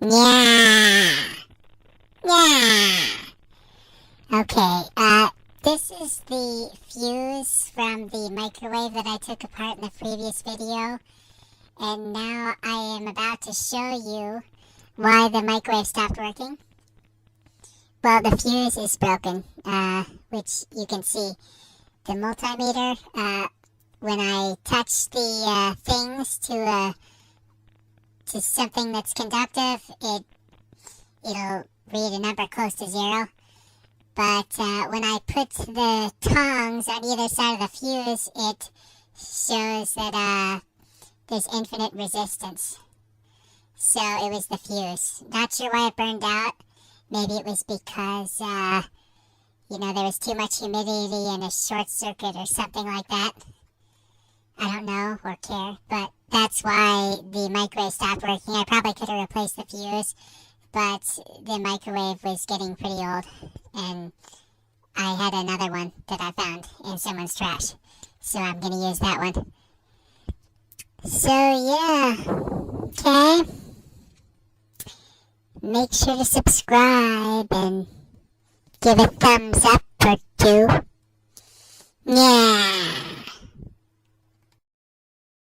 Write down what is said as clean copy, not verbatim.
Yeah. Yeah. Okay, this is the fuse from the microwave that I took apart in the previous video. And now I am about to show you why the microwave stopped working. Well, the fuse is broken, which you can see. The multimeter, when I touch the things to something that's conductive, it'll read a number close to 0. But when I put the tongs on either side of the fuse, it shows that there's infinite resistance. So it was the fuse. Not sure why it burned out. Maybe it was because, there was too much humidity and a short circuit or something like that. I don't know or care, but that's why the microwave stopped working. I probably could have replaced the fuse, but the microwave was getting pretty old, and I had another one that I found in someone's trash, so I'm going to use that one. So yeah, okay, make sure to subscribe and give a thumbs up or two. Yeah.